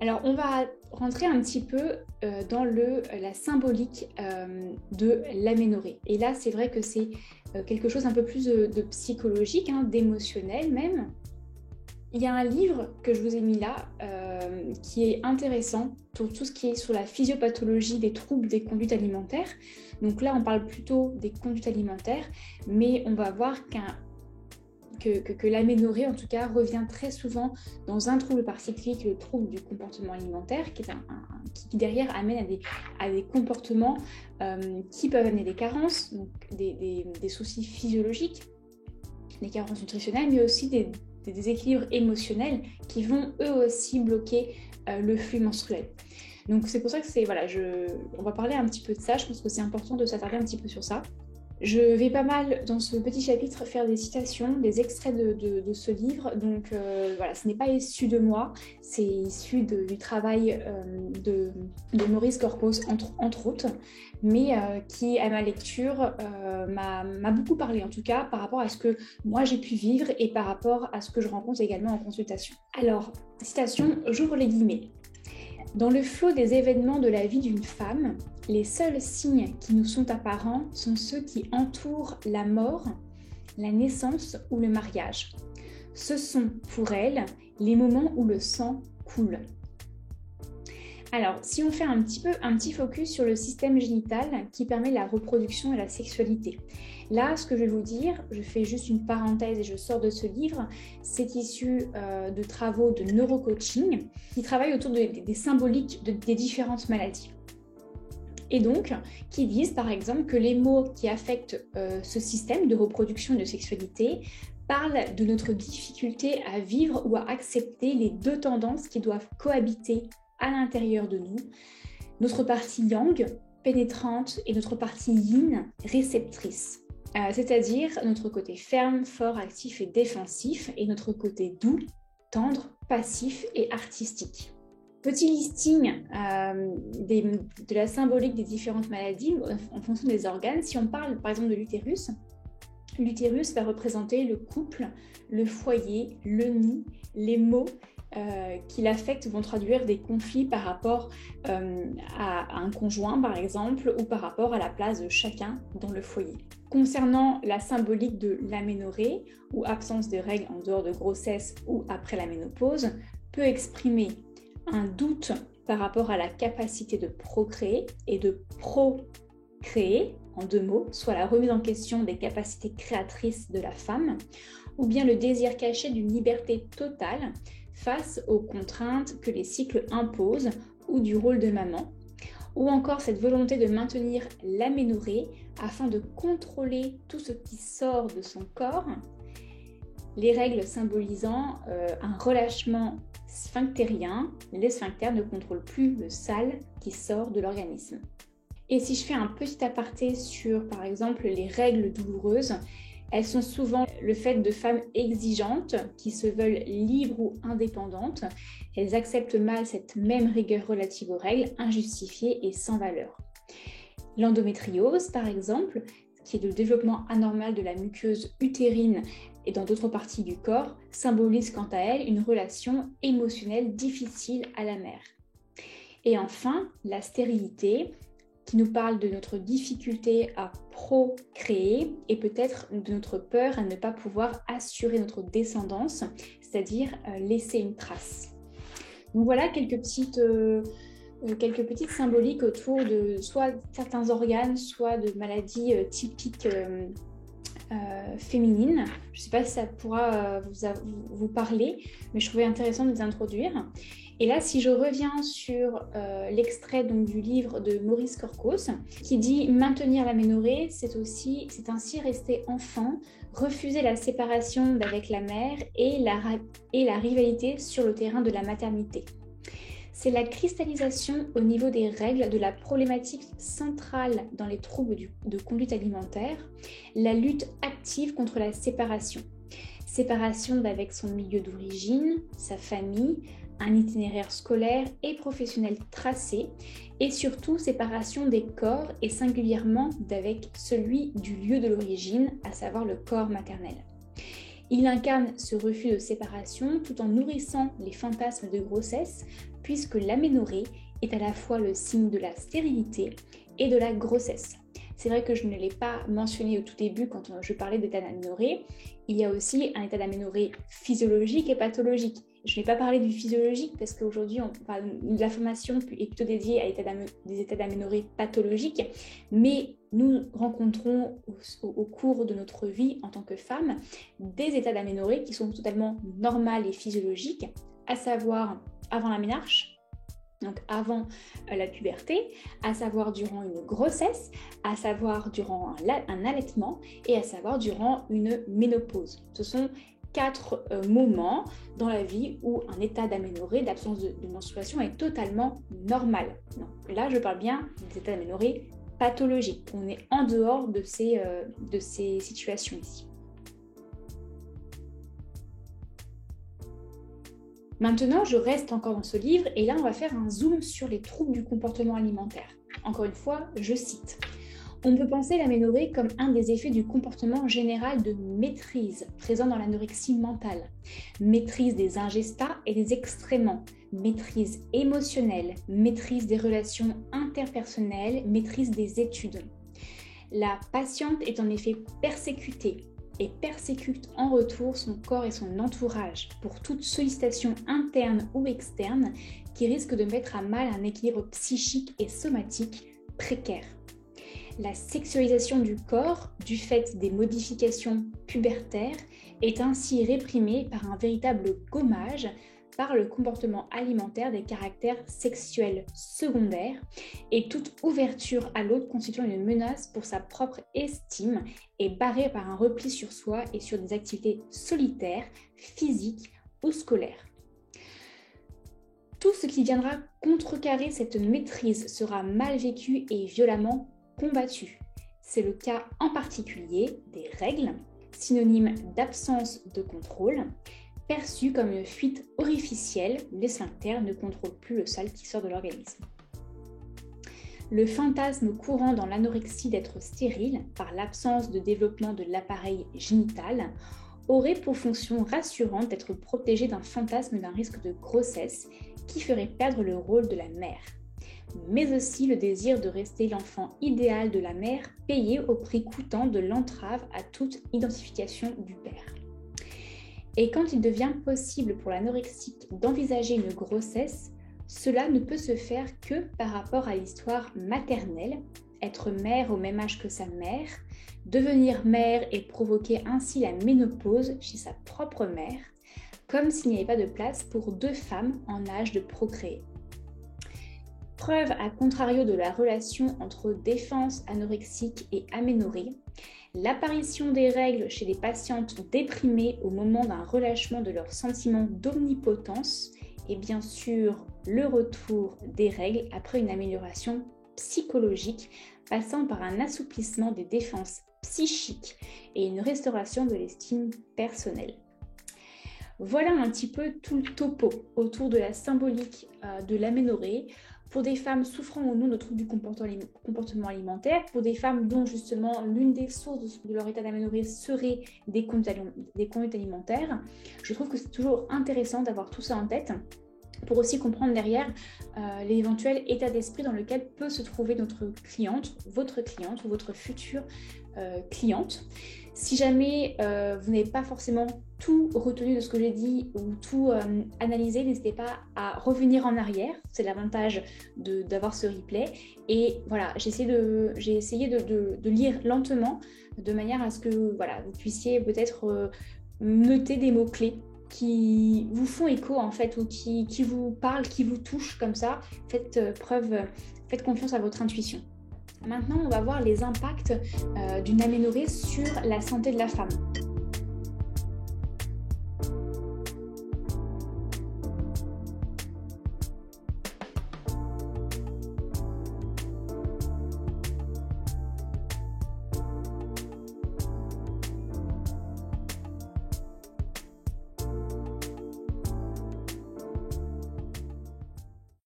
Alors, on va rentrer un petit peu dans la symbolique de l'aménorrhée. Et là, c'est vrai que c'est quelque chose un peu plus de psychologique, hein, d'émotionnel même. Il y a un livre que je vous ai mis là qui est intéressant pour tout ce qui est sur la physiopathologie des troubles des conduites alimentaires. Donc là, on parle plutôt des conduites alimentaires, mais on va voir que l'aménorrhée, en tout cas, revient très souvent dans un trouble particulier, qui est le trouble du comportement alimentaire, qui derrière amène à des comportements qui peuvent amener des carences, donc des soucis physiologiques, des carences nutritionnelles, mais aussi des déséquilibres émotionnels qui vont eux aussi bloquer le flux menstruel. Donc c'est pour ça que on va parler un petit peu de ça. Je pense que c'est important de s'attarder un petit peu sur ça. Je vais pas mal, dans ce petit chapitre, faire des citations, des extraits de ce livre. Donc voilà, ce n'est pas issu de moi, c'est issu du travail de Maurice Corcos, entre autres, mais qui, à ma lecture, m'a beaucoup parlé, en tout cas, par rapport à ce que moi j'ai pu vivre et par rapport à ce que je rencontre également en consultation. Alors, citation, j'ouvre les guillemets. Dans le flot des événements de la vie d'une femme, les seuls signes qui nous sont apparents sont ceux qui entourent la mort, la naissance ou le mariage. Ce sont, pour elle, les moments où le sang coule. Alors, si on fait un petit focus sur le système génital qui permet la reproduction et la sexualité. Là, ce que je vais vous dire, je fais juste une parenthèse et je sors de ce livre, c'est issu de travaux de neurocoaching qui travaillent autour des symboliques des différentes maladies. Et donc, qui disent par exemple que les mots qui affectent ce système de reproduction et de sexualité parlent de notre difficulté à vivre ou à accepter les deux tendances qui doivent cohabiter à l'intérieur de nous, notre partie yang, pénétrante, et notre partie yin, réceptrice. C'est-à-dire notre côté ferme, fort, actif et défensif, et notre côté doux, tendre, passif et artistique. Petit listing de la symbolique des différentes maladies en fonction des organes. Si on parle par exemple de l'utérus va représenter le couple, le foyer, le nid, les mots qui l'affectent vont traduire des conflits par rapport à un conjoint par exemple ou par rapport à la place de chacun dans le foyer. Concernant la symbolique de l'aménorrhée ou absence de règles en dehors de grossesse ou après la ménopause peut exprimer un doute par rapport à la capacité de procréer et de procréer, en deux mots, soit la remise en question des capacités créatrices de la femme, ou bien le désir caché d'une liberté totale face aux contraintes que les cycles imposent ou du rôle de maman, ou encore cette volonté de maintenir l'aménorrhée afin de contrôler tout ce qui sort de son corps, les règles symbolisant un relâchement sphinctérien, les sphincters ne contrôlent plus le sale qui sort de l'organisme. Et si je fais un petit aparté sur, par exemple, les règles douloureuses, elles sont souvent le fait de femmes exigeantes qui se veulent libres ou indépendantes. Elles acceptent mal cette même rigueur relative aux règles, injustifiée et sans valeur. L'endométriose, par exemple, qui est le développement anormal de la muqueuse utérine et dans d'autres parties du corps, symbolise quant à elle une relation émotionnelle difficile à la mère. Et enfin, la stérilité, qui nous parle de notre difficulté à procréer et peut-être de notre peur à ne pas pouvoir assurer notre descendance, c'est-à-dire laisser une trace. Donc voilà quelques petites symboliques autour de soit certains organes, soit de maladies typiques féminines. Je ne sais pas si ça pourra vous parler, mais je trouvais intéressant de les introduire. Et là, si je reviens sur l'extrait donc, du livre de Maurice Corcos, qui dit « Maintenir l'aménorrhée, c'est ainsi rester enfant, refuser la séparation d'avec la mère et la rivalité sur le terrain de la maternité ». C'est la cristallisation au niveau des règles de la problématique centrale dans les troubles de conduite alimentaire, la lutte active contre la séparation. Séparation d'avec son milieu d'origine, sa famille, un itinéraire scolaire et professionnel tracé, et surtout séparation des corps et singulièrement d'avec celui du lieu de l'origine, à savoir le corps maternel. Il incarne ce refus de séparation tout en nourrissant les fantasmes de grossesse puisque l'aménorrhée est à la fois le signe de la stérilité et de la grossesse. C'est vrai que je ne l'ai pas mentionné au tout début quand je parlais d'état d'aménorrhée. Il y a aussi un état d'aménorrhée physiologique et pathologique. Je n'ai pas parlé du physiologique parce qu'aujourd'hui, la formation est plutôt dédiée à des états d'aménorrhée pathologiques, mais nous rencontrons au cours de notre vie en tant que femme des états d'aménorrhée qui sont totalement normaux et physiologiques, à savoir avant la ménarche, donc avant la puberté, à savoir durant une grossesse, à savoir durant un allaitement et à savoir durant une ménopause. Ce sont 4 moments dans la vie où un état d'aménorrhée, d'absence de menstruation est totalement normal. Donc, là, je parle bien des états d'aménorrhée pathologiques. On est en dehors de ces situations ici. Maintenant, je reste encore dans ce livre et là, on va faire un zoom sur les troubles du comportement alimentaire. Encore une fois, je cite. On peut penser l'aménorrhée comme un des effets du comportement général de maîtrise présent dans l'anorexie mentale. Maîtrise des ingestats et des excréments, maîtrise émotionnelle, maîtrise des relations interpersonnelles, maîtrise des études. La patiente est en effet persécutée et persécute en retour son corps et son entourage pour toute sollicitation interne ou externe qui risque de mettre à mal un équilibre psychique et somatique précaire. La sexualisation du corps, du fait des modifications pubertaires, est ainsi réprimée par un véritable gommage par le comportement alimentaire des caractères sexuels secondaires et toute ouverture à l'autre constituant une menace pour sa propre estime est barrée par un repli sur soi et sur des activités solitaires, physiques ou scolaires. Tout ce qui viendra contrecarrer cette maîtrise sera mal vécu et violemment combattu. C'est le cas en particulier des règles, synonyme d'absence de contrôle, perçu comme une fuite orificielle, les sphincters ne contrôlent plus le sale qui sort de l'organisme. Le fantasme courant dans l'anorexie d'être stérile, par l'absence de développement de l'appareil génital, aurait pour fonction rassurante d'être protégé d'un fantasme d'un risque de grossesse qui ferait perdre le rôle de la mère, mais aussi le désir de rester l'enfant idéal de la mère payé au prix coûtant de l'entrave à toute identification du père. Et quand il devient possible pour l'anorexique d'envisager une grossesse, cela ne peut se faire que par rapport à l'histoire maternelle, être mère au même âge que sa mère, devenir mère et provoquer ainsi la ménopause chez sa propre mère, comme s'il n'y avait pas de place pour 2 femmes en âge de procréer. Preuve à contrario de la relation entre défense anorexique et aménorrhée, l'apparition des règles chez les patientes déprimées au moment d'un relâchement de leur sentiment d'omnipotence et bien sûr le retour des règles après une amélioration psychologique passant par un assouplissement des défenses psychiques et une restauration de l'estime personnelle. Voilà un petit peu tout le topo autour de la symbolique de l'aménorrhée pour des femmes souffrant ou non de troubles du comportement alimentaire, pour des femmes dont justement l'une des sources de leur état d'aménorrhée serait des conduites alimentaires. Je trouve que c'est toujours intéressant d'avoir tout ça en tête pour aussi comprendre derrière l'éventuel état d'esprit dans lequel peut se trouver notre cliente, votre cliente ou votre future cliente. Si jamais vous n'avez pas forcément tout retenu de ce que j'ai dit ou tout analysé, n'hésitez pas à revenir en arrière. C'est l'avantage d'avoir ce replay. Et voilà, j'ai essayé de lire lentement de manière à ce que voilà, vous puissiez peut-être noter des mots-clés qui vous font écho en fait ou qui vous parlent, qui vous touchent comme ça. Faites confiance à votre intuition. Maintenant, on va voir les impacts d'une aménorrhée sur la santé de la femme.